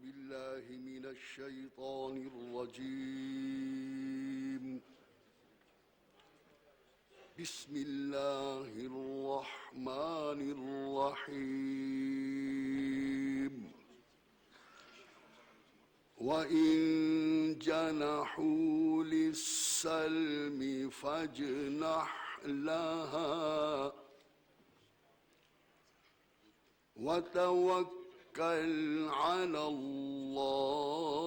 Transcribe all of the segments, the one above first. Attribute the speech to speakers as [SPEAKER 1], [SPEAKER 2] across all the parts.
[SPEAKER 1] بالله من الشيطان الرجيم بسم الله الرحمن الرحيم وإن جنحوا للسلم فاجنح لها وتوكل على الله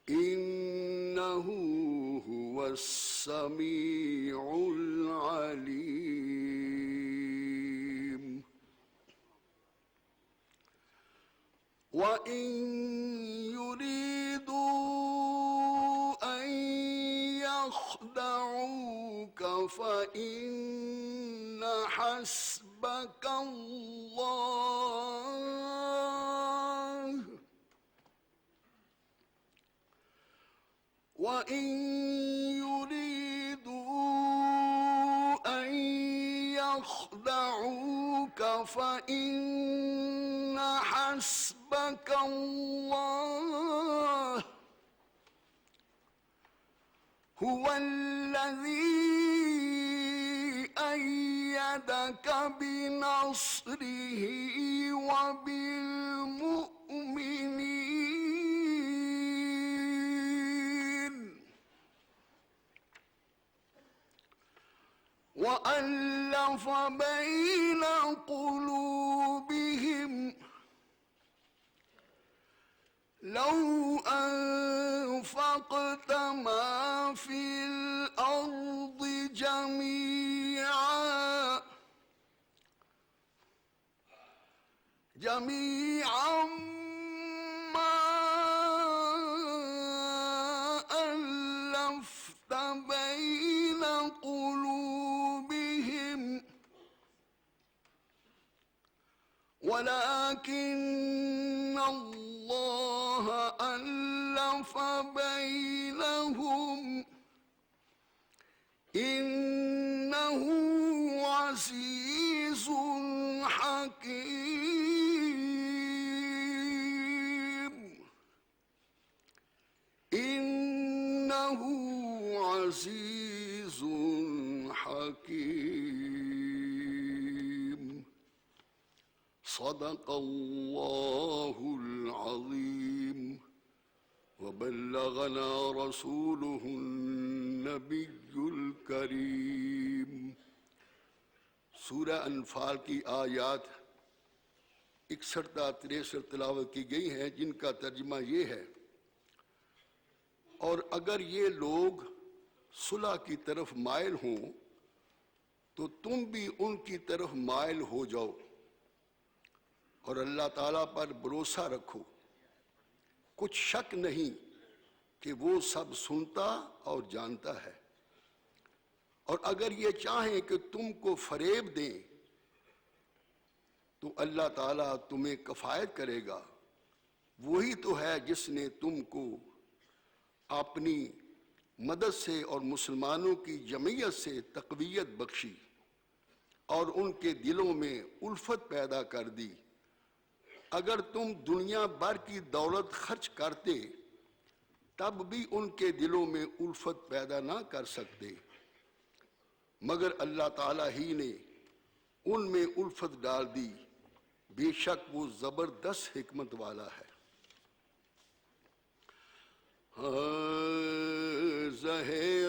[SPEAKER 1] إنه هو السميع العليم وإن يريدوا أن يخدعوك فإن حسبك الله وإن يريدوا أن يخدعوك فإن حسبك الله هو الذي أيدك بنصره وبالمؤمنين وألف بين قلوبهم لو أنفقت ما في الأرض جميعا ما ألفت بين قلوبهم ولكن الله ألف بينهم إنه عزيز حكيم إنه عزيز حكيم صدق الله العظيم وبلغنا رسوله النبی الکریم۔ سورہ انفال کی آیات 61 تا 63 تلاوت کی گئی ہیں، جن کا ترجمہ یہ ہے: اور اگر یہ لوگ صلح کی طرف مائل ہوں تو تم بھی ان کی طرف مائل ہو جاؤ اور اللہ تعالیٰ پر بھروسہ رکھو، کچھ شک نہیں کہ وہ سب سنتا اور جانتا ہے۔ اور اگر یہ چاہیں کہ تم کو فریب دیں تو اللہ تعالیٰ تمہیں کفایت کرے گا، وہی تو ہے جس نے تم کو اپنی مدد سے اور مسلمانوں کی جمعیت سے تقویت بخشی اور ان کے دلوں میں الفت پیدا کر دی۔ اگر تم دنیا بھر کی دولت خرچ کرتے تب بھی ان کے دلوں میں الفت پیدا نہ کر سکتے، مگر اللہ تعالیٰ ہی نے ان میں الفت ڈال دی، بے شک وہ زبردست حکمت والا ہے۔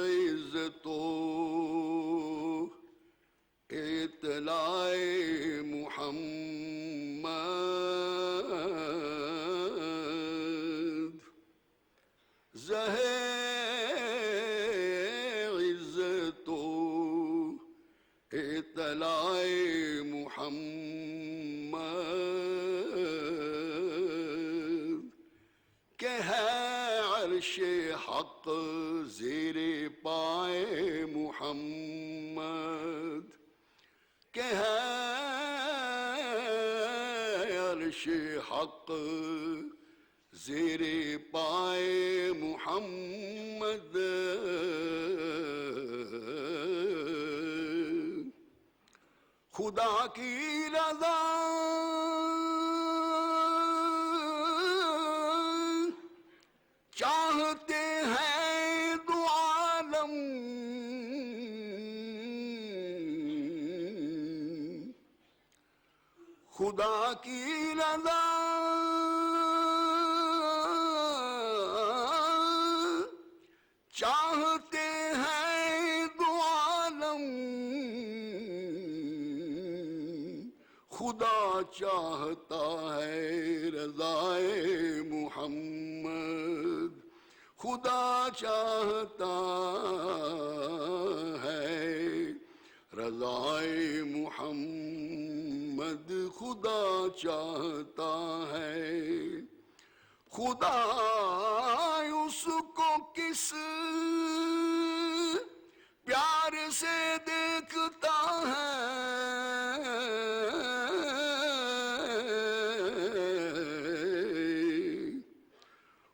[SPEAKER 1] عزت و اطلاع محمد، عزت و اطلاع محمد کہ ہے عرش حق زیر پائے محمد، کہ ہے عرش حق زیر پائے محمد، خدا کی رضا چاہتے ہیں دو عالم، خدا کی رضا چاہتے ہیں دو عالم، خدا چاہتا ہے رضائے محمد، خدا چاہتا ہے رضائے محمد، خدا چاہتا ہے۔ خدا اس کو کس پیار سے دیکھتا ہے،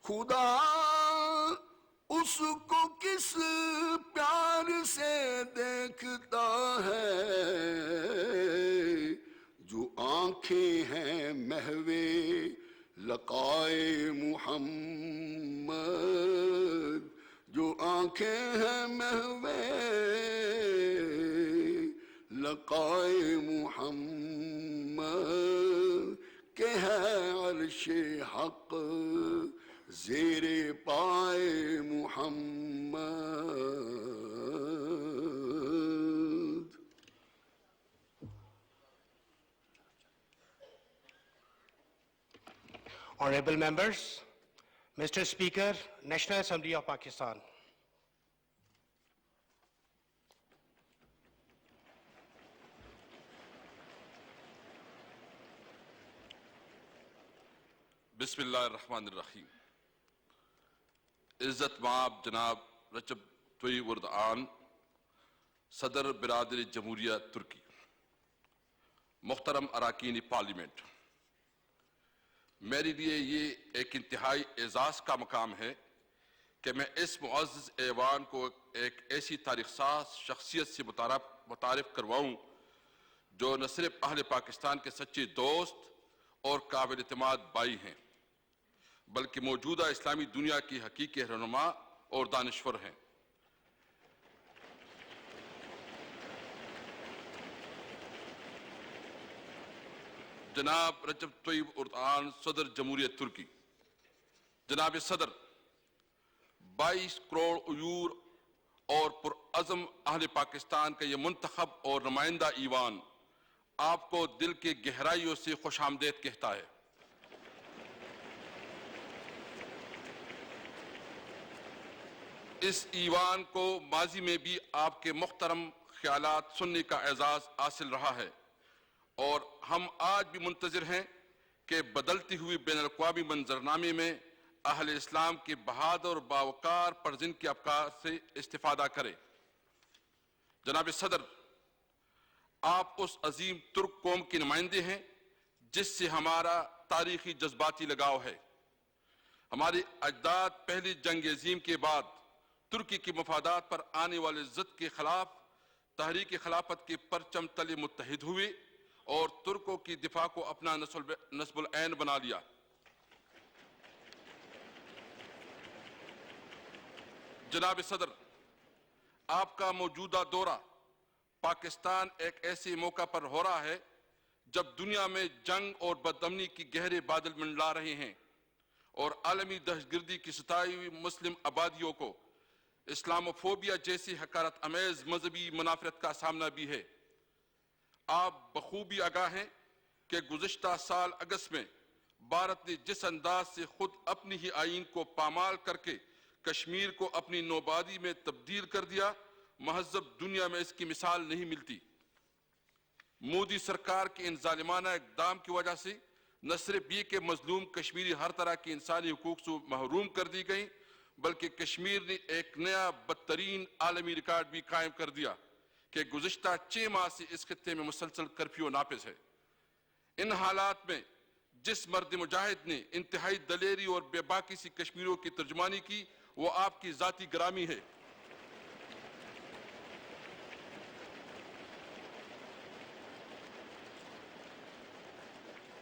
[SPEAKER 1] خدا اس کو کس پیار سے دیکھتا ہے، جو آنکھیں ہیں محوے لقائے محمد، جو آنکھیں ہیں محوے لقائے محمد، کہ ہے عرش حق زیر پائے محمد۔
[SPEAKER 2] Honorable members, Mr. Speaker, National Assembly of Pakistan.
[SPEAKER 3] بسم اللہ الرحمن الرحیم۔ عزت مآب جناب رجب طیب اردوان صدر برادری جمہوریہ ترکی، محترم اراکین پارلیمنٹ، میرے لیے یہ ایک انتہائی اعزاز کا مقام ہے کہ میں اس معزز ایوان کو ایک ایسی تاریخ ساز شخصیت سے متعارف کرواؤں جو نہ صرف اہل پاکستان کے سچے دوست اور قابل اعتماد بھائی ہیں، بلکہ موجودہ اسلامی دنیا کی حقیقی رہنما اور دانشور ہیں۔ جناب رجب طیب اردوان صدر جمہوریہ ترکی، جناب صدر، 22 کروڑ عیور اور پرعزم اہل پاکستان کا یہ منتخب اور نمائندہ ایوان آپ کو دل کے گہرائیوں سے خوش آمدید کہتا ہے۔ اس ایوان کو ماضی میں بھی آپ کے محترم خیالات سننے کا اعزاز حاصل رہا ہے، اور ہم آج بھی منتظر ہیں کہ بدلتی ہوئی بین الاقوامی منظرنامے میں اہل اسلام کے بہادر اور باوقار پرزن کے افکار سے استفادہ کریں۔ جناب صدر، آپ اس عظیم ترک قوم کے نمائندے ہیں جس سے ہمارا تاریخی جذباتی لگاؤ ہے۔ ہمارے اجداد پہلی جنگ عظیم کے بعد ترکی کی مفادات پر آنے والے ضد کے خلاف تحریک خلافت کے پرچم تلے متحد ہوئے اور ترکوں کی دفاع کو اپنا نصب العین بنا لیا۔ جناب صدر، آپ کا موجودہ دورہ پاکستان ایک ایسے موقع پر ہو رہا ہے جب دنیا میں جنگ اور بدامنی کی گہرے بادل منڈلا رہے ہیں، اور عالمی دہشت گردی کی ستائی ہوئی مسلم آبادیوں کو اسلاموفوبیا جیسی حقارت امیز مذہبی منافرت کا سامنا بھی ہے۔ آپ بخوبی آگاہ ہیں کہ گزشتہ سال اگست میں بھارت نے جس انداز سے خود اپنی ہی آئین کو پامال کر کے کشمیر کو اپنی نوآبادی میں تبدیل کر دیا، مہذب دنیا میں اس کی مثال نہیں ملتی۔ مودی سرکار کے ان ظالمانہ اقدام کی وجہ سے نہ صرف یہ کہ مظلوم کشمیری ہر طرح کی انسانی حقوق سے محروم کر دی گئیں، بلکہ کشمیر نے ایک نیا بدترین عالمی ریکارڈ بھی قائم کر دیا کہ گزشتہ 6 ماہ سے اس خطے میں مسلسل کرفیو نافذ ہے۔ ان حالات میں جس مرد مجاہد نے انتہائی دلیری اور بے باکی سی کشمیریوں کی ترجمانی کی، وہ آپ کی ذاتی گرامی ہے۔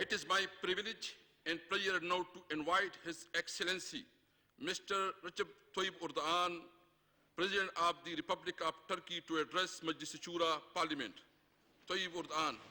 [SPEAKER 3] It is my privilege and pleasure now to invite His Excellency Mr. Recep Tayyip Erdogan, President of the Republic of Turkey, to address Majlis Shura Parliament. Tayyip Erdogan.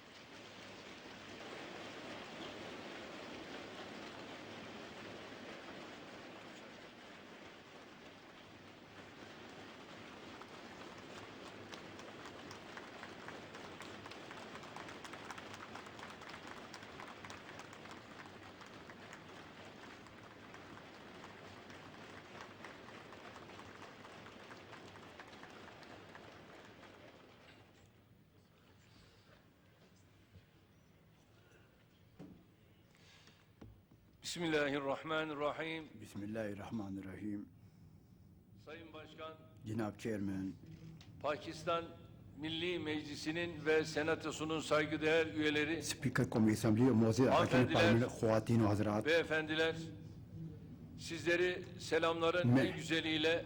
[SPEAKER 4] Bismillahirrahmanirrahim.
[SPEAKER 5] Bismillahirrahmanirrahim.
[SPEAKER 4] Sayın Başkan,
[SPEAKER 5] Cenab Chairman,
[SPEAKER 4] Pakistan Milli Meclisi'nin ve Senatosu'nun saygıdeğer üyeleri,
[SPEAKER 5] Speaker Qawmi Assembly, Muazzez Arkan
[SPEAKER 4] Hanımefendiler
[SPEAKER 5] Parliament, Khawatîn ve Hazrat,
[SPEAKER 4] beyefendiler, sizleri selamların en güzeliyle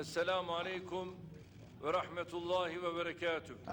[SPEAKER 4] Esselamu Aleyküm ve Rahmetullahi ve Berekatuhu.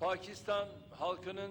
[SPEAKER 4] Pakistan halkının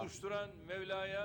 [SPEAKER 4] buluşturan Mevla'ya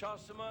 [SPEAKER 4] şahsıma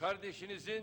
[SPEAKER 4] kardeşinizin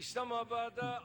[SPEAKER 4] İslamabad'a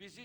[SPEAKER 4] bizi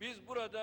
[SPEAKER 4] Biz burada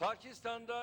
[SPEAKER 4] Pakistan'da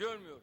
[SPEAKER 4] görmüyoruz.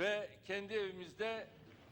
[SPEAKER 4] ve kendi evimizde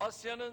[SPEAKER 4] Asya'nın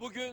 [SPEAKER 4] Bugün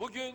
[SPEAKER 4] bugün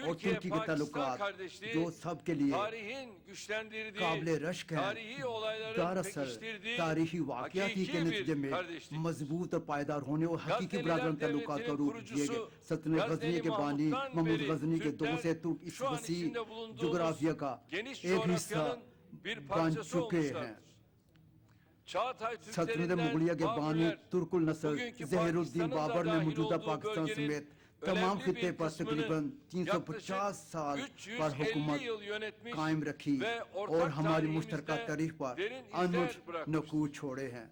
[SPEAKER 5] اور ترکی کے تعلقات جو سب کے لیے قابل رشک ہیں، دراصل تاریخی واقعاتی کے نتیجے میں مضبوط اور پائیدار ہونے اور حقیقی برادران تعلقات کا روپ دیے گئے۔ سلطنت غزنی کے بانی محمود غزنی کے دور سے ترک اس وسیع جغرافیہ کا ایک حصہ بن چکے ہیں۔ سلطنت مغلیہ کے بانی ترک النسل ظہیر الدین بابر نے موجودہ پاکستان سمیت تمام خطے پر تقریباً 350 سال پر حکومت قائم رکھی اور ہماری مشترکہ تاریخ پر انوچھ نقوش چھوڑے ہیں۔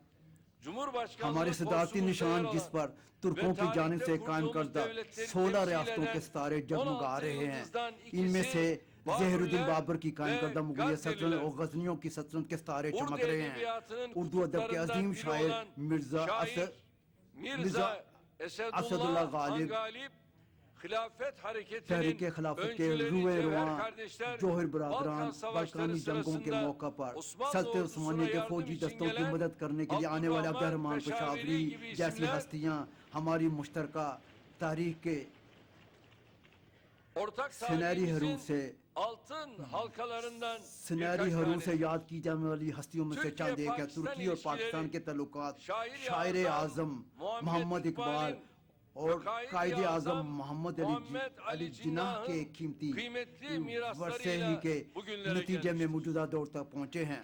[SPEAKER 5] ہمارے صدارتی نشان جس پر ترکوں کی جانب سے قائم کردہ 16 ریاستوں کے ستارے جگمگا رہے ہیں، ان میں سے ظہیر الدین بابر کی قائم کردہ مغلیہ سلطنت اور غزنیوں کی سلطنت کے ستارے چمک رہے ہیں۔ اردو ادب کے عظیم شاعر مرزا اسد اللہ غالب تحریک خلافت کے روئے رواں جوہر برادران بالکانی جنگوں کے موقع پر سلطنت عثمانیہ کے فوجی دستوں کی مدد کرنے کے لیے آنے والے عبد الرحمن پشاوری جیسی ہستیاں ہماری مشترکہ تاریخ کے سنہری حروف سے یاد کی جانے والی ہستیوں میں سے چند ایک ہے۔ ترکی اور پاکستان کے تعلقات شاعر اعظم محمد اقبال اور قائد اعظم محمد علی جناح کے قیمتی ورثے ہی کے نتیجے میں موجودہ دور تک پہنچے ہیں۔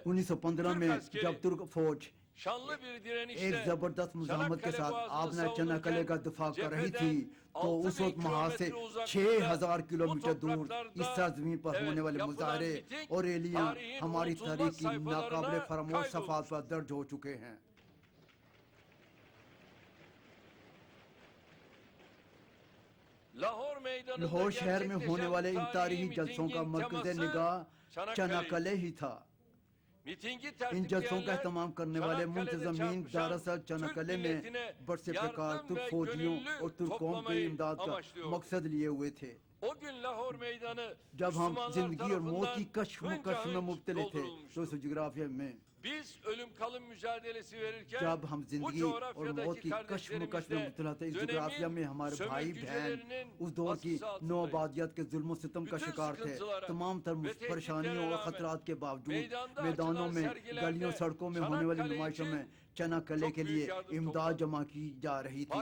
[SPEAKER 5] 1915 میں جب ترک فوج ایک زبردست مزاحمت کے ساتھ آبنا چناکلے کا دفاع کر رہی تھی تو اس وقت محاذ سے 6000 کلومیٹر دور اس سرزمین پر ہونے والے مظاہرے اور ریلیاں ہماری تاریخ کی ناقابل فراموش صفحات پر درج ہو چکے ہیں۔ لاہور شہر میں ہونے والے ان تاریخی جلسوں کا مرکز نگاہ چناکلے ہی تھا۔ ان جلسوں کا اہتمام کرنے والے منتظمین دراصل چناکلے میں برس پکار ترک فوجیوں اور ترکوں کی امداد کا مقصد لیے ہوئے تھے۔ جب ہم زندگی اور موت کی کشمکش میں مبتلا تھے تو اس جغرافیہ میں جب ہم زندگی اور موت کی کشمکش میں مبتلا تھے، اس جغرافیہ میں ہمارے بھائی بہن اس دور کی نو آبادیت کے ظلم و ستم کا شکار تھے۔ تمام تر پریشانیوں اور خطرات کے باوجود میدانوں میں، گلیوں، سڑکوں میں ہونے والی نمائشوں میں چناکلے کے لیے امداد جمع کی جا رہی تھی۔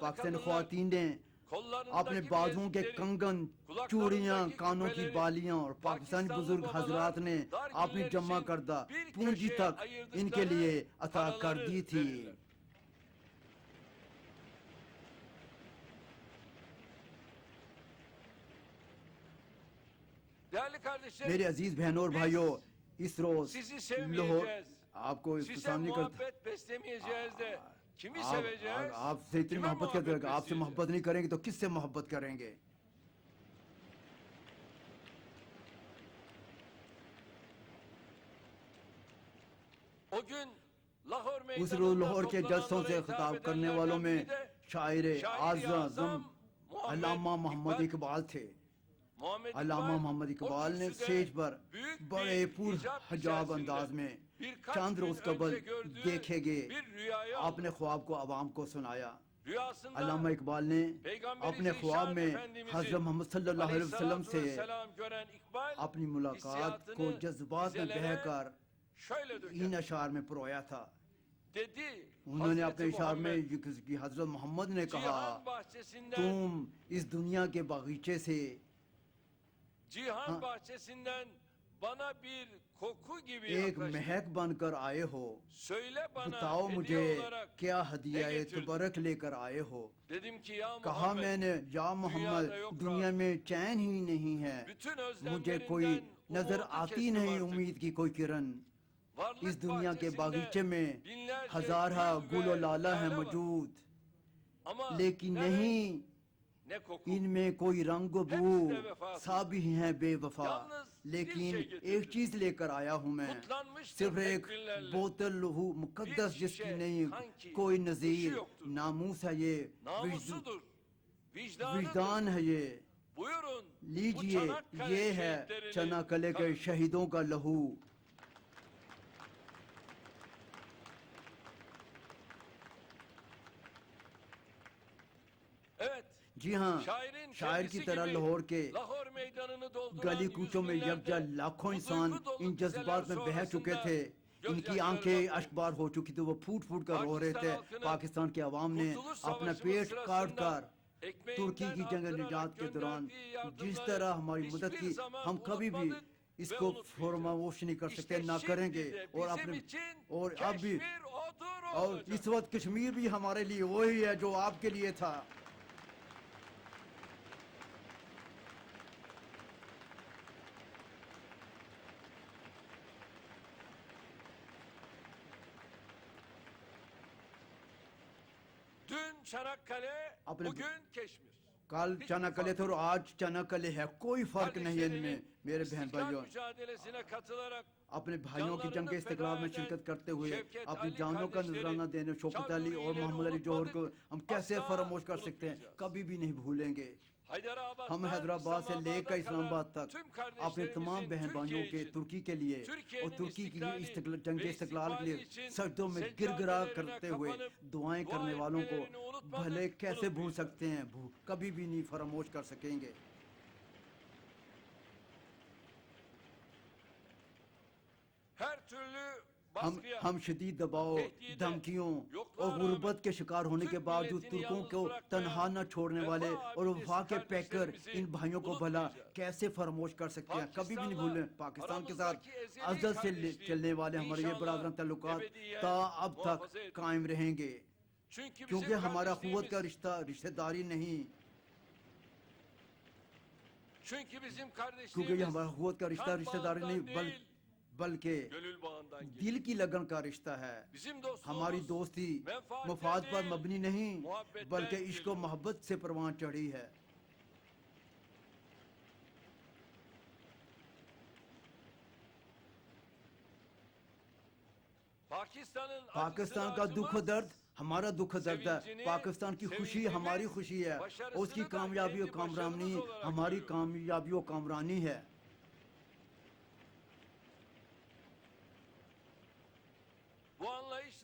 [SPEAKER 5] پاکستانی خواتین نے اپنے بازوؤں کے کنگن، چوڑیاں، کانوں کی بالیاں اور پاکستانی بزرگ حضرات نے اپنی جمع کردہ پونجی تک ان کے لیے عطا کر دی تھی۔ میرے عزیز بہنوں اور بھائیوں، اس روز لاہور آپ کو سامنے کرتا آپ سے اتنی محبت کرتے ہیں، آپ سے محبت نہیں کریں گے تو کس سے محبت کریں گے؟ اس روز لاہور کے جلسوں سے خطاب کرنے والوں میں شاعر اعظم علامہ محمد اقبال تھے۔ علامہ محمد اقبال نے اسٹیج پر بڑے پر حجاب انداز میں چند روز قبل دیکھے گئے اپنے خواب کو عوام کو سنایا۔ علامہ اقبال نے اپنے خواب میں حضرت محمد صلی اللہ علیہ وسلم سے اپنی ملاقات کو جذبات میں بہہ کر ان اشعار میں پرویا تھا۔ انہوں نے اپنے اشعار میں کہ حضرت محمد نے کہا، تم اس دنیا کے باغیچے سے ایک مہک بن کر آئے ہو، بتاؤ مجھے کیا ہدیہ تبرک لے کر آئے ہو۔ کہا میں نے، یا محمد دنیا میں چین ہی نہیں ہے، مجھے کوئی نظر آتی نہیں امید کی کوئی کرن۔ اس دنیا کے باغیچے میں ہزارہ گل و لالا ہے موجود، لیکن نہیں ان میں کوئی رنگ و بو، سب ہی ہیں بے وفا۔ لیکن ایک چیز لے کر آیا ہوں میں، صرف ایک بوتل لہو مقدس جس کی نہیں کوئی نظیر۔ ناموس ہے یہ، وجدان ہے یہ، لیجئے یہ ہے چناکلے کے شہیدوں کا لہو۔ جی ہاں شاعر کی طرح لاہور کے گلی کوچوں میں یکجا لاکھوں انسان ان جذبات میں بہہ چکے تھے، ان کی آنکھیں اشکبار ہو چکی تھی، وہ پھوٹ پھوٹ کر رو رہے تھے۔ پاکستان کے عوام نے اپنا پیٹ کاٹ کر ترکی کی جنگ نجات کے دوران جس طرح ہماری مدد کی، ہم کبھی بھی اس کو فراموش نہیں کر سکتے، نہ کریں گے۔ اور اب بھی، اور اس وقت کشمیر بھی ہمارے لیے وہی ہے جو آپ کے لیے تھا۔ کل چناکلے تھے اور آج چناکلے ہے، کوئی فرق نہیں ہے ان میں۔ میرے بہن بھائیوں، اپنے بھائیوں کی جنگ استقلال میں شرکت کرتے ہوئے اپنی جانوں کا نذرانہ دینے شوکت علی اور محمد علی جوہر کو ہم کیسے فراموش کر سکتے ہیں، کبھی بھی نہیں بھولیں گے۔ ہم حیدرآباد سے لے کر اسلام آباد تک اپنے تمام بہن بھائیوں کے ترکی کے لیے اور ترکی کی جنگ استقلال کے لیے سجدوں میں گر گرا کرتے ہوئے دعائیں کرنے والوں کو بھلے کیسے بھول سکتے ہیں، کبھی بھی نہیں فراموش کر سکیں گے۔ ہم شدید دباؤ، دھمکیوں اور غربت کے شکار ہونے کے باوجود ترکوں کو تنہا نہ چھوڑنے والے اور وفا کے پیکر ان بھائیوں کو بھلا کیسے فراموش کر سکتے ہیں، کبھی بھی نہیں بھولیں۔ پاکستان کے ساتھ ازل سے چلنے والے ہمارے یہ برادران تعلقات تا اب تک قائم رہیں گے، کیونکہ ہمارا قوت کا رشتہ داری نہیں، کیونکہ یہ ہمارا قوت کا رشتہ داری نہیں بلکہ دل کی لگن کا رشتہ ہے۔ ہماری دوستی مفاد پر مبنی نہیں بلکہ عشق و محبت سے پروان چڑھی ہے۔ پاکستان کا دکھ و درد ہمارا دکھ و درد ہے، پاکستان کی خوشی ہماری خوشی ہے، اس کی کامیابی و کامرانی ہماری کامیابی و کامرانی ہے۔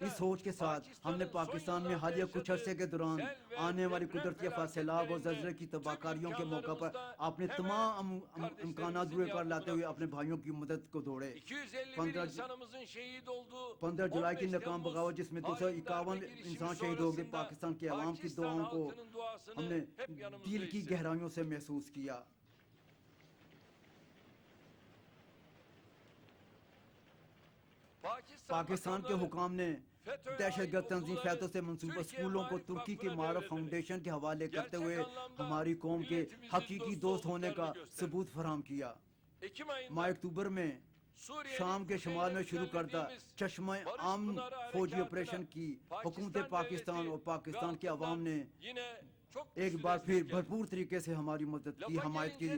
[SPEAKER 5] اس سوچ کے ساتھ ہم نے پاکستان میں حالیہ کچھ عرصے کے دوران آنے والی قدرتی سیلاب اور زلزلے کی تباہ کاریوں کے موقع پر اپنے تمام امکانات روئے کر لاتے ہوئے اپنے بھائیوں کی مدد کو دوڑے۔ 15 جولائی کی ناکام بغاوت جس میں 251 انسان شہید ہو گئے، پاکستان کے عوام کی دعاؤں کو ہم نے دل کی گہرائیوں سے محسوس کیا۔ پاکستان کے حکام نے دہشت گرد تنظیم فیتو سے منسوبہ اسکولوں کو ترکی کے معرف فاؤنڈیشن کے حوالے کرتے ہوئے ہماری قوم کے حقیقی دوست ہونے کا ثبوت فراہم کیا۔ ماہ اکتوبر میں شام کے شمال میں شروع کردہ چشمہ امن فوجی آپریشن کی حکومت پاکستان اور پاکستان کے عوام نے ایک بار پھر بھرپور طریقے سے ہماری مدد کی، حمایت کی۔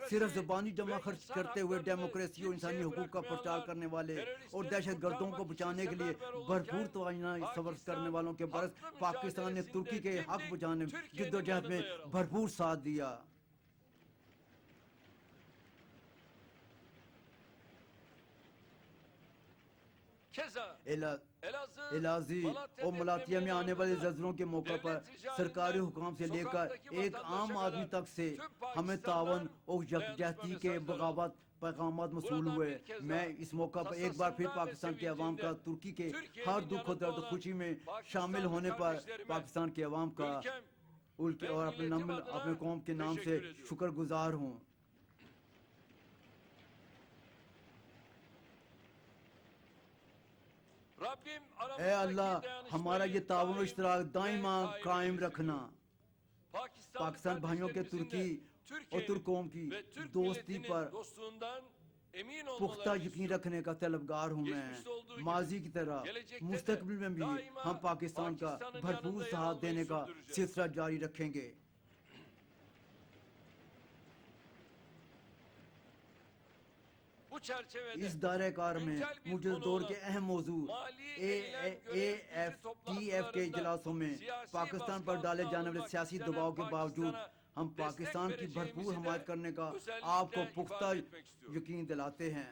[SPEAKER 5] صرف زبانی جمع خرچ کرتے ہوئے ڈیموکریسی اور انسانی حقوق کا پرچار کرنے والے اور دہشت گردوں کو بچانے کے لیے بھرپور توانائی صرف کرنے والوں کے برعکس پاکستان نے ترکی کے حق بجانب جدوجہد میں بھرپور ساتھ دیا۔ الازی اور ملاتیا میں آنے والے زلزلوں کے موقع پر سرکاری حکام سے لے کر ایک عام آدمی تک سے ہمیں تعاون اور یکجہتی کے بغاوت پیغامات موصول ہوئے۔ میں اس موقع پر ایک بار پھر پاکستان کے عوام کا ترکی کے ہر دکھ و درد خوشی میں شامل ہونے پر پاکستان کے عوام کا اور اپنے قوم کے نام سے شکر گزار ہوں۔ اے اللہ ہمارا یہ تعاون و اشتراک دائما قائم رکھنا۔ پاکستان بھائیوں کے ترکی اور ترک قوم کی دوستی پر پختہ یقین رکھنے کا طلبگار ہوں میں۔ ماضی کی طرح مستقبل میں بھی ہم پاکستان کا بھرپور ساتھ دینے کا سلسلہ جاری رکھیں گے۔ اس دائرہ کار میں موجودہ دور کے اہم موضوع AFTF کے اجلاسوں میں پاکستان پر ڈالے جانے والے سیاسی دباؤ کے باوجود ہم پاکستان کی بھرپور حمایت کرنے کا آپ کو پختہ یقین دلاتے ہیں۔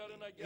[SPEAKER 4] yarına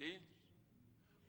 [SPEAKER 4] değildir.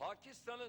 [SPEAKER 4] Pakistan'ın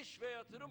[SPEAKER 4] İş ve yatırım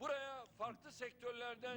[SPEAKER 4] buraya farklı sektörlerden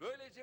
[SPEAKER 4] Böylece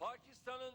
[SPEAKER 4] Pakistan'ın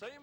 [SPEAKER 4] Sayın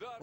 [SPEAKER 4] ve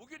[SPEAKER 4] Bugün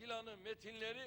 [SPEAKER 4] planı metinleri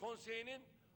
[SPEAKER 4] Konseyi'nin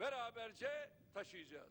[SPEAKER 4] beraberce taşıyacağız.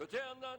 [SPEAKER 4] Öte yandan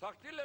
[SPEAKER 4] takdirle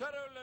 [SPEAKER 4] terörle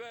[SPEAKER 4] ve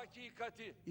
[SPEAKER 4] hakikati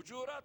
[SPEAKER 4] Hucurat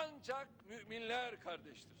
[SPEAKER 4] Ancak müminler kardeştir.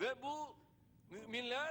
[SPEAKER 4] Ve bu müminler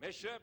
[SPEAKER 4] meşrep,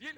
[SPEAKER 4] dil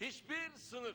[SPEAKER 4] Hiçbir sınır,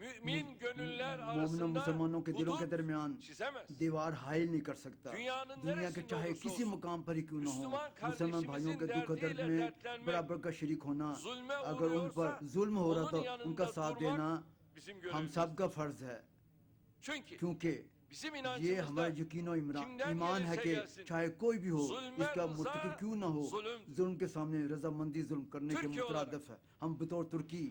[SPEAKER 4] mümin gönüller
[SPEAKER 5] مومن و
[SPEAKER 4] arasında
[SPEAKER 5] مسلمانوں کے دلوں کے
[SPEAKER 4] hudut
[SPEAKER 5] درمیان
[SPEAKER 4] çizemez.
[SPEAKER 5] دیوار حائل نہیں کر سکتا.
[SPEAKER 4] Dünyanın
[SPEAKER 5] دنیا کے
[SPEAKER 4] neresinde
[SPEAKER 5] چاہے
[SPEAKER 4] olursa
[SPEAKER 5] کسی
[SPEAKER 4] olsun,
[SPEAKER 5] مقام پر ہی کیوں نہ ہو,
[SPEAKER 4] Müslüman
[SPEAKER 5] مسلمان بھائیوں کے
[SPEAKER 4] kardeşimizin
[SPEAKER 5] دکھ و درد
[SPEAKER 4] derdiyle
[SPEAKER 5] میں
[SPEAKER 4] dertlenmek,
[SPEAKER 5] برابر کا شریک ہونا,
[SPEAKER 4] zulme
[SPEAKER 5] اگر ان پر
[SPEAKER 4] uğruyorsa
[SPEAKER 5] ظلم ہو رہا تو
[SPEAKER 4] onun
[SPEAKER 5] ان کا
[SPEAKER 4] yanında
[SPEAKER 5] ساتھ
[SPEAKER 4] durmak
[SPEAKER 5] دینا
[SPEAKER 4] bizim
[SPEAKER 5] ہم
[SPEAKER 4] görevimiz.
[SPEAKER 5] سب کا فرض ہے.
[SPEAKER 4] Çünkü
[SPEAKER 5] کیونکہ
[SPEAKER 4] bizim
[SPEAKER 5] یہ
[SPEAKER 4] inancımızda
[SPEAKER 5] ہمارا یقین و
[SPEAKER 4] kimden
[SPEAKER 5] ایمان ہے
[SPEAKER 4] gelirse
[SPEAKER 5] کہ
[SPEAKER 4] gelsin,
[SPEAKER 5] چاہے کوئی بھی ہو,
[SPEAKER 4] zulme
[SPEAKER 5] اس کا
[SPEAKER 4] rıza
[SPEAKER 5] مرتکب کیوں نہ ہو,
[SPEAKER 4] zulümdür.
[SPEAKER 5] ظلم کے سامنے رضامندی ظلم کرنے کے
[SPEAKER 4] Türkiye olarak
[SPEAKER 5] مترادف ہے. ہم بطور ترکی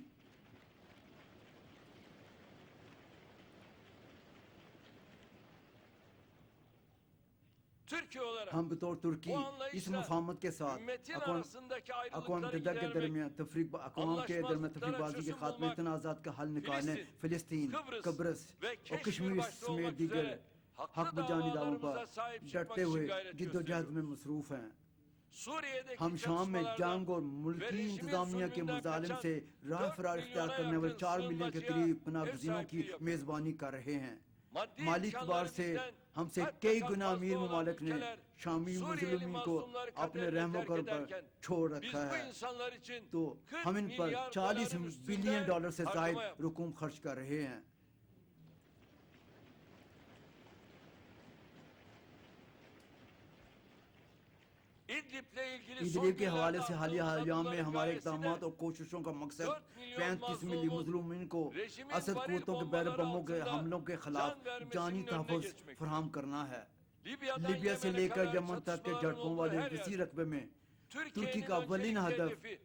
[SPEAKER 4] Türkiye olarak
[SPEAKER 5] ہم بطور ترکی
[SPEAKER 4] bu
[SPEAKER 5] اس
[SPEAKER 4] anlayışla
[SPEAKER 5] مفاہمت کے ساتھ
[SPEAKER 4] ümmetin
[SPEAKER 5] اقوام
[SPEAKER 4] arasındaki
[SPEAKER 5] اقوام
[SPEAKER 4] ayrılıkları
[SPEAKER 5] متحدہ کے
[SPEAKER 4] gidermek,
[SPEAKER 5] درمیان تفریق اقوام کے درمیان تفریق بازی کے خاتمے تنازعات کا حل نکالنے, فلسطین, قبرص اور کشمیر سمیت دیگر حق بجانی دعووں پر ڈٹتے ہوئے جد و جہد میں مصروف ہیں.
[SPEAKER 4] Suriye'deki
[SPEAKER 5] ہم شام میں
[SPEAKER 4] çatışmalarda
[SPEAKER 5] جنگ اور
[SPEAKER 4] ve
[SPEAKER 5] ملکی
[SPEAKER 4] rejimin
[SPEAKER 5] انتظامیہ کے
[SPEAKER 4] zulmünden
[SPEAKER 5] مظالم
[SPEAKER 4] kaçan
[SPEAKER 5] سے راہ
[SPEAKER 4] 4
[SPEAKER 5] فرار اختیار
[SPEAKER 4] milyona
[SPEAKER 5] کرنے والے
[SPEAKER 4] yakın
[SPEAKER 5] 4 ملین کے
[SPEAKER 4] sığınmacıya
[SPEAKER 5] قریب پناہ
[SPEAKER 4] ev
[SPEAKER 5] گزینوں کی
[SPEAKER 4] sahipliği yapıyor.
[SPEAKER 5] میزبانی کر رہے ہیں.
[SPEAKER 4] Maddi
[SPEAKER 5] مالی اعتبار
[SPEAKER 4] imkanları
[SPEAKER 5] سے
[SPEAKER 4] bizden
[SPEAKER 5] ہم سے
[SPEAKER 4] kat
[SPEAKER 5] کئی
[SPEAKER 4] kat
[SPEAKER 5] گنا
[SPEAKER 4] fazla
[SPEAKER 5] امیر
[SPEAKER 4] olan
[SPEAKER 5] ممالک نے
[SPEAKER 4] ülkeler
[SPEAKER 5] شامی
[SPEAKER 4] Suriyeli
[SPEAKER 5] مظلومین کو
[SPEAKER 4] mazlumları
[SPEAKER 5] اپنے
[SPEAKER 4] kaderine
[SPEAKER 5] رحم و
[SPEAKER 4] terk
[SPEAKER 5] کرم پر
[SPEAKER 4] ederken
[SPEAKER 5] چھوڑ
[SPEAKER 4] biz
[SPEAKER 5] رکھا
[SPEAKER 4] bu
[SPEAKER 5] ہے,
[SPEAKER 4] insanlar için
[SPEAKER 5] تو
[SPEAKER 4] 40
[SPEAKER 5] ہم ان پر
[SPEAKER 4] milyar
[SPEAKER 5] 40
[SPEAKER 4] doların üstünde
[SPEAKER 5] billion dollar سے زائد
[SPEAKER 4] harcama yaptık.
[SPEAKER 5] رقوم خرچ کر رہے ہیں.
[SPEAKER 4] İdlib'le ilgili son
[SPEAKER 5] ادلیب کے حوالے
[SPEAKER 4] günlerde
[SPEAKER 5] سے حالیہ
[SPEAKER 4] attığımız
[SPEAKER 5] ایام میں
[SPEAKER 4] adımların
[SPEAKER 5] ہمارے
[SPEAKER 4] gayesi de
[SPEAKER 5] اقدامات اور کوششوں کا مقصد
[SPEAKER 4] 4 milyon
[SPEAKER 5] 35 ملی
[SPEAKER 4] mazlumun
[SPEAKER 5] مظلومین کو
[SPEAKER 4] rejimin
[SPEAKER 5] اسد
[SPEAKER 4] varil
[SPEAKER 5] قوتوں کے
[SPEAKER 4] bombaları
[SPEAKER 5] بیر بموں کے
[SPEAKER 4] altında
[SPEAKER 5] حملوں کے خلاف
[SPEAKER 4] can vermesinin
[SPEAKER 5] جانی
[SPEAKER 4] önüne
[SPEAKER 5] تحفظ
[SPEAKER 4] geçmek.
[SPEAKER 5] فراہم کرنا ہے.
[SPEAKER 4] Libya'dan
[SPEAKER 5] لیبیا سے لے
[SPEAKER 4] Yemen'e
[SPEAKER 5] کر
[SPEAKER 4] kadar
[SPEAKER 5] یمن تک کے
[SPEAKER 4] çatışmaların
[SPEAKER 5] جھڑپوں
[SPEAKER 4] olduğu
[SPEAKER 5] والے
[SPEAKER 4] her
[SPEAKER 5] وسیع
[SPEAKER 4] yerde
[SPEAKER 5] رقبے میں ترکی
[SPEAKER 4] Türkiye'nin
[SPEAKER 5] کا اولین
[SPEAKER 4] öncelikli
[SPEAKER 5] ہدف
[SPEAKER 4] hedefi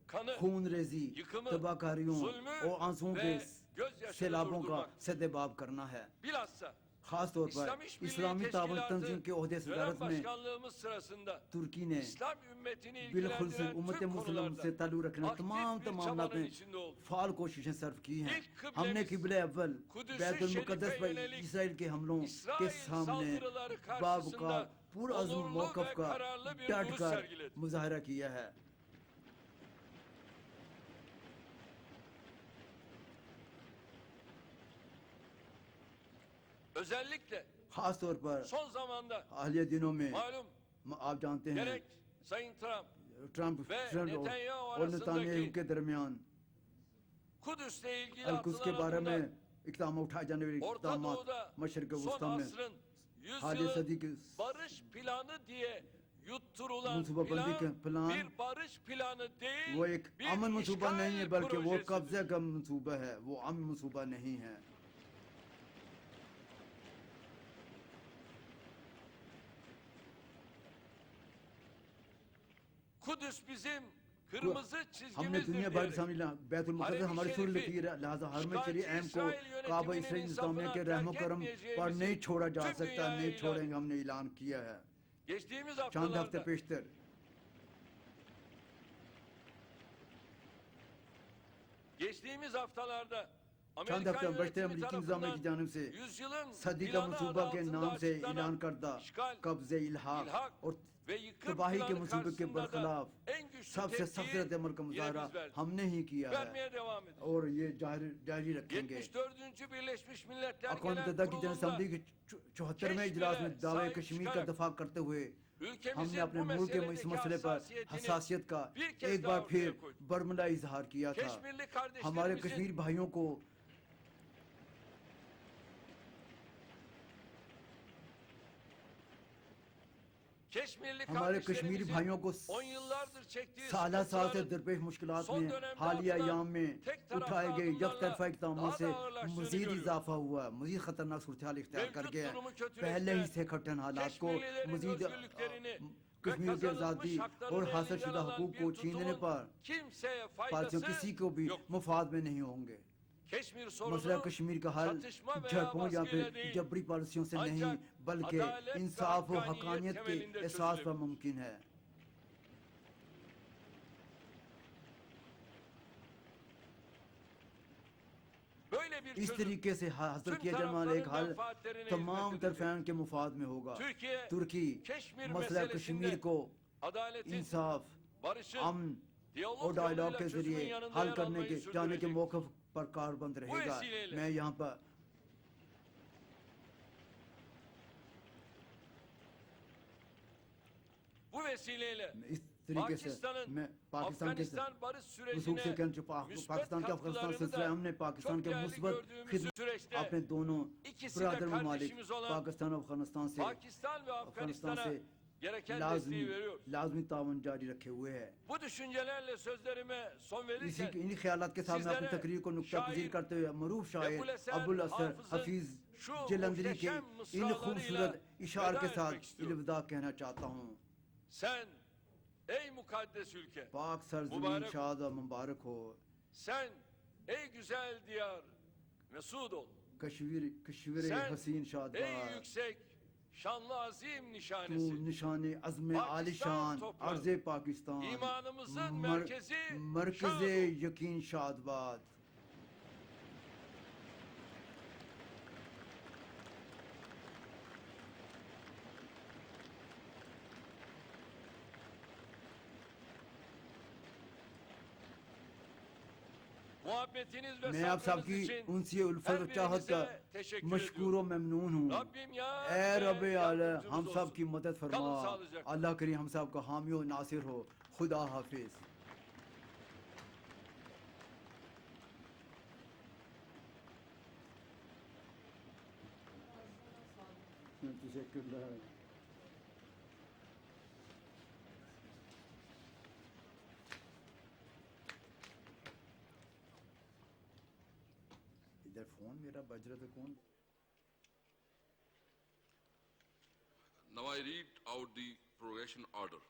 [SPEAKER 4] kanı,
[SPEAKER 5] خون ریزی,
[SPEAKER 4] yıkımı,
[SPEAKER 5] تباہ کاریوں
[SPEAKER 4] zulmü
[SPEAKER 5] اور آنسوؤں کے
[SPEAKER 4] ve gözyaşını
[SPEAKER 5] سیلابوں کا
[SPEAKER 4] durdurmak.
[SPEAKER 5] سدباب کرنا ہے.
[SPEAKER 4] Bilhassa
[SPEAKER 5] خاص طور پر
[SPEAKER 4] İslam İşbirliği
[SPEAKER 5] اسلامی تعاون تنظیم کے عہدے
[SPEAKER 4] Teşkilatı
[SPEAKER 5] صدارت
[SPEAKER 4] dönem
[SPEAKER 5] میں
[SPEAKER 4] başkanlığımız sırasında
[SPEAKER 5] ترکی نے
[SPEAKER 4] İslam ümmetini
[SPEAKER 5] بالخصوص
[SPEAKER 4] ilgilendiren
[SPEAKER 5] امت
[SPEAKER 4] tüm
[SPEAKER 5] مسلم
[SPEAKER 4] konularda
[SPEAKER 5] سے تعلق رکھنے
[SPEAKER 4] aktif
[SPEAKER 5] تمام
[SPEAKER 4] bir
[SPEAKER 5] معاملات
[SPEAKER 4] çabanın
[SPEAKER 5] میں
[SPEAKER 4] içinde oldu.
[SPEAKER 5] فعال کوششیں صرف کی ہیں.
[SPEAKER 4] İlk kıblemiz
[SPEAKER 5] ہم نے قبلہ اول
[SPEAKER 4] Kudüs-ü
[SPEAKER 5] بیت المقدس
[SPEAKER 4] Şerif'e
[SPEAKER 5] پر
[SPEAKER 4] yönelik
[SPEAKER 5] اسرائیل کے حملوں کے
[SPEAKER 4] İsrail
[SPEAKER 5] سامنے
[SPEAKER 4] saldırıları
[SPEAKER 5] باب کا
[SPEAKER 4] karşısında
[SPEAKER 5] پرعزم
[SPEAKER 4] onurlu
[SPEAKER 5] موقف
[SPEAKER 4] ve
[SPEAKER 5] کا
[SPEAKER 4] kararlı bir
[SPEAKER 5] ڈٹ
[SPEAKER 4] duruş
[SPEAKER 5] کر
[SPEAKER 4] sergiledi.
[SPEAKER 5] مظاہرہ کیا ہے.
[SPEAKER 4] Özellikle
[SPEAKER 5] خاص طور پر
[SPEAKER 4] son zamanda
[SPEAKER 5] حالیہ دنوں میں
[SPEAKER 4] malum
[SPEAKER 5] آپ جانتے ہیں
[SPEAKER 4] gerek Sayın Trump
[SPEAKER 5] Trump
[SPEAKER 4] ve Netanyahu
[SPEAKER 5] اور نتانیاہو
[SPEAKER 4] arasındaki
[SPEAKER 5] کے درمیان
[SPEAKER 4] Kudüs'le ilgili
[SPEAKER 5] القدس کے
[SPEAKER 4] atılan
[SPEAKER 5] بارے میں
[SPEAKER 4] adımlar
[SPEAKER 5] اقدامات اٹھائے جانے والے
[SPEAKER 4] Orta
[SPEAKER 5] اقدامات
[SPEAKER 4] Doğu'da
[SPEAKER 5] مشرق
[SPEAKER 4] son
[SPEAKER 5] وسطی میں
[SPEAKER 4] asrın
[SPEAKER 5] حالیہ صدی
[SPEAKER 4] yüzyılı
[SPEAKER 5] کے
[SPEAKER 4] barış planı diye yutturulan
[SPEAKER 5] منصوبہ بندی کا
[SPEAKER 4] plan
[SPEAKER 5] plan
[SPEAKER 4] bir barış planı değil,
[SPEAKER 5] وہ ایک
[SPEAKER 4] bir
[SPEAKER 5] امن منصوبہ نہیں ہے
[SPEAKER 4] işgal
[SPEAKER 5] بلکہ وہ
[SPEAKER 4] projesidir.
[SPEAKER 5] قبضہ کا منصوبہ ہے, وہ امن منصوبہ نہیں ہے.
[SPEAKER 4] Kudüs bizim kırmızı
[SPEAKER 5] ہم نے دنیا
[SPEAKER 4] çizgimizdir
[SPEAKER 5] بھر کے
[SPEAKER 4] diyerek.
[SPEAKER 5] سامنے بیت المقدس ہماری سر لکیر ہے, لہذا حرم شریف اہم کو کعبہ اسرائیل انتظامیہ کے رحم و کرم پر نہیں چھوڑا جا سکتا, نہیں چھوڑیں گے, ہم نے اعلان کیا ہے.
[SPEAKER 4] Geçtiğimiz
[SPEAKER 5] چند ہفتے
[SPEAKER 4] haftalarda
[SPEAKER 5] پیشتر
[SPEAKER 4] geçtiğimiz haftalarda
[SPEAKER 5] چند ہفتے
[SPEAKER 4] Amerikan
[SPEAKER 5] بچتے
[SPEAKER 4] yönetimi
[SPEAKER 5] امریکی انتظامیہ کی
[SPEAKER 4] tarafından
[SPEAKER 5] جانب سے
[SPEAKER 4] yüzyılın
[SPEAKER 5] صدی کا
[SPEAKER 4] planı adı
[SPEAKER 5] منصوبہ کے
[SPEAKER 4] altında
[SPEAKER 5] نام سے
[SPEAKER 4] açıklanan
[SPEAKER 5] اعلان کردہ
[SPEAKER 4] işgal,
[SPEAKER 5] قبضہ, الحاق
[SPEAKER 4] ilhak
[SPEAKER 5] اور
[SPEAKER 4] ve yıkım
[SPEAKER 5] تباہی کے
[SPEAKER 4] planı
[SPEAKER 5] منصوبے کے
[SPEAKER 4] karşısında da
[SPEAKER 5] برخلاف
[SPEAKER 4] en güçlü
[SPEAKER 5] سب سے سخت
[SPEAKER 4] tepkiyi
[SPEAKER 5] رد عمل کا
[SPEAKER 4] yine
[SPEAKER 5] مظاہرہ
[SPEAKER 4] biz verdik.
[SPEAKER 5] ہم نے ہی کیا ہے
[SPEAKER 4] Vermeye devam edeceğiz.
[SPEAKER 5] اور یہ جاری رکھیں گے.
[SPEAKER 4] 74. Birleşmiş Milletler
[SPEAKER 5] اقوام
[SPEAKER 4] Genel
[SPEAKER 5] متحدہ کی جنرل
[SPEAKER 4] Kurulu'nda
[SPEAKER 5] اسمبلی کے 74ویں اجلاس میں دعوے کشمیر کا دفاع کرتے ہوئے ہم نے
[SPEAKER 4] ülkemizin
[SPEAKER 5] اپنے
[SPEAKER 4] bu
[SPEAKER 5] ملک کے اس
[SPEAKER 4] meseledeki
[SPEAKER 5] مسئلے پر
[SPEAKER 4] hassasiyetini
[SPEAKER 5] حساسیت کا
[SPEAKER 4] bir kez
[SPEAKER 5] ایک
[SPEAKER 4] daha
[SPEAKER 5] بار پھر
[SPEAKER 4] ortaya koyduk.
[SPEAKER 5] برملا اظہار کیا تھا.
[SPEAKER 4] Keşmirli
[SPEAKER 5] ہمارے
[SPEAKER 4] kardeşlerimizin
[SPEAKER 5] کشمیر بھائیوں کو
[SPEAKER 4] Keşmirli
[SPEAKER 5] ہمارے کشمیری بھائیوں کو
[SPEAKER 4] 10 yıllardır çektiği
[SPEAKER 5] سالہ سال سے
[SPEAKER 4] sıkıntıların
[SPEAKER 5] درپیش مشکلات
[SPEAKER 4] son
[SPEAKER 5] میں
[SPEAKER 4] dönemde
[SPEAKER 5] حالیہ
[SPEAKER 4] atılan
[SPEAKER 5] ایام میں
[SPEAKER 4] tek taraflı
[SPEAKER 5] اٹھائے گئے یک
[SPEAKER 4] adımlarla
[SPEAKER 5] طرفہ اقدامات
[SPEAKER 4] daha
[SPEAKER 5] سے
[SPEAKER 4] da ağırlaştığını
[SPEAKER 5] مزید
[SPEAKER 4] görüyoruz.
[SPEAKER 5] اضافہ ہوا ہے, مزید خطرناک صورتحال اختیار کر
[SPEAKER 4] Mevcut
[SPEAKER 5] گیا
[SPEAKER 4] durumu
[SPEAKER 5] ہے.
[SPEAKER 4] kötüleştiren,
[SPEAKER 5] پہلے ہی سے کٹھن حالات کو
[SPEAKER 4] Keşmirlilerin
[SPEAKER 5] مزید
[SPEAKER 4] özgürlüklerini
[SPEAKER 5] کشمیر کی آزادی
[SPEAKER 4] kazanılmış
[SPEAKER 5] اور
[SPEAKER 4] haklarını
[SPEAKER 5] حاصل
[SPEAKER 4] elinden
[SPEAKER 5] شدہ
[SPEAKER 4] alan
[SPEAKER 5] حقوق کو
[SPEAKER 4] bir
[SPEAKER 5] چھیننے
[SPEAKER 4] tutumun
[SPEAKER 5] پر
[SPEAKER 4] kimseye
[SPEAKER 5] پالیسیوں
[SPEAKER 4] faydası
[SPEAKER 5] کسی کو بھی
[SPEAKER 4] yok.
[SPEAKER 5] مفاد میں نہیں ہوں گے.
[SPEAKER 4] Keşmir
[SPEAKER 5] مسئلہ
[SPEAKER 4] sorunu
[SPEAKER 5] کشمیر کا حل
[SPEAKER 4] çatışma veya
[SPEAKER 5] جھڑپوں یا
[SPEAKER 4] baskıyla
[SPEAKER 5] پھر
[SPEAKER 4] değil,
[SPEAKER 5] جبری پالیسیوں سے نہیں
[SPEAKER 4] ancak
[SPEAKER 5] بلکہ
[SPEAKER 4] adalet ve
[SPEAKER 5] انصاف و
[SPEAKER 4] hakkaniyet
[SPEAKER 5] حقانیت کے
[SPEAKER 4] temelinde
[SPEAKER 5] احساس پر
[SPEAKER 4] çözülür.
[SPEAKER 5] ممکن ہے.
[SPEAKER 4] Böyle bir
[SPEAKER 5] اس
[SPEAKER 4] çözüm
[SPEAKER 5] طریقے سے حاصل
[SPEAKER 4] tüm
[SPEAKER 5] کیا جانے والا ایک
[SPEAKER 4] tarafların
[SPEAKER 5] حل
[SPEAKER 4] menfaatlerine
[SPEAKER 5] تمام
[SPEAKER 4] hizmet edecek.
[SPEAKER 5] طرفین کے مفاد میں ہوگا.
[SPEAKER 4] Türkiye,
[SPEAKER 5] ترکی
[SPEAKER 4] Keşmir
[SPEAKER 5] مسئلہ کشمیر
[SPEAKER 4] meselesinde
[SPEAKER 5] کو
[SPEAKER 4] adaletin,
[SPEAKER 5] انصاف,
[SPEAKER 4] barışın,
[SPEAKER 5] امن
[SPEAKER 4] diyalog
[SPEAKER 5] اور ڈائلاگ
[SPEAKER 4] yoluyla
[SPEAKER 5] کے
[SPEAKER 4] çözümün
[SPEAKER 5] ذریعے
[SPEAKER 4] yanında
[SPEAKER 5] حل
[SPEAKER 4] yer
[SPEAKER 5] کرنے کے
[SPEAKER 4] almayı
[SPEAKER 5] جانے کے
[SPEAKER 4] sürdürecek.
[SPEAKER 5] موقف پر کاربند رہے گا.
[SPEAKER 4] vesileyle
[SPEAKER 5] میں یہاں پر
[SPEAKER 4] Bu vesileyle
[SPEAKER 5] اس طریقے سے میں پاکستان کے وصول سے جو پاکستان کے افغانستان سلسلہ ہم نے پاکستان کے مثبت خدمت اپنے دونوں برادر ممالک پاکستان و افغانستان سے لازمی تعاون جاری رکھے ہوئے ہے. انہی خیالات کے ساتھ میں اپنی تقریر کو نکتہ گزیر کرتے ہوئے معروف شاعر ابوالاسر حفیظ جلندری کے ان خوبصورت اشعار کے ساتھ الوداع کہنا چاہتا ہوں.
[SPEAKER 4] Ey mukaddes ülke,
[SPEAKER 5] پاک سرزمین شاد و مبارک ہو.
[SPEAKER 4] sen ey güzel diyar mesud ol.
[SPEAKER 5] کشور حسین شاد
[SPEAKER 4] Ey
[SPEAKER 5] باد.
[SPEAKER 4] yüksek, şanlı azim
[SPEAKER 5] تو
[SPEAKER 4] nişanesi.
[SPEAKER 5] نشان عزم عالی شان عرض پاکستان
[SPEAKER 4] İmanımızın merkezi
[SPEAKER 5] مرکز
[SPEAKER 4] şad ol.
[SPEAKER 5] یقین شاد باد.
[SPEAKER 4] Muhabbetiniz ve
[SPEAKER 5] میں آپ سب
[SPEAKER 4] sabrınız
[SPEAKER 5] کی
[SPEAKER 4] için
[SPEAKER 5] انسی الفت
[SPEAKER 4] her
[SPEAKER 5] و چاہت کا
[SPEAKER 4] birinize teşekkür
[SPEAKER 5] مشکور
[SPEAKER 4] ediyorum.
[SPEAKER 5] و ممنون ہوں.
[SPEAKER 4] Rabbim ya
[SPEAKER 5] اے رب اعلی ہم
[SPEAKER 4] yardımcımız
[SPEAKER 5] سب
[SPEAKER 4] olsun.
[SPEAKER 5] کی مدد
[SPEAKER 4] Kalın
[SPEAKER 5] فرما.
[SPEAKER 4] sağlıcakla.
[SPEAKER 5] اللہ کریم ہم سب کا حامی و ناصر ہو. خدا حافظ. ادھر فون میرا بج رہا تھا کون؟
[SPEAKER 3] Now I read out the prorogation order.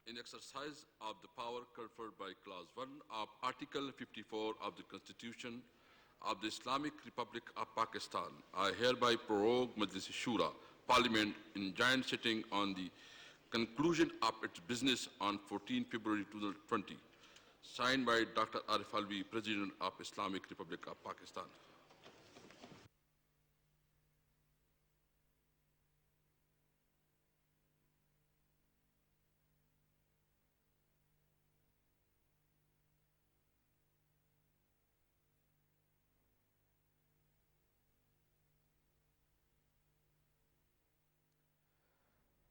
[SPEAKER 3] In exercise of the power conferred by Clause 1 of Article 54 of the Constitution of the Islamic Republic of Pakistan, I hereby prorogue Majlis Shura, Parliament in joint sitting on the conclusion of its business on 14 February 2020. Signed by Dr. Arif Alvi, President of Islamic Republic of Pakistan.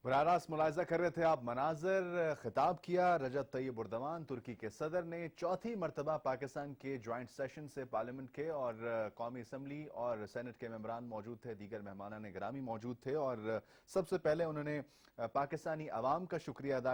[SPEAKER 6] براہ راست ملاحظہ کر رہے تھے آپ مناظر. خطاب کیا رجب طیب اردوان ترکی کے صدر نے. چوتھی مرتبہ پاکستان کے جوائنٹ سیشن سے پارلیمنٹ کے اور قومی اسمبلی اور سینٹ کے ممبران موجود تھے. دیگر مہمانان گرامی موجود تھے اور سب سے پہلے انہوں نے پاکستانی عوام کا شکریہ ادا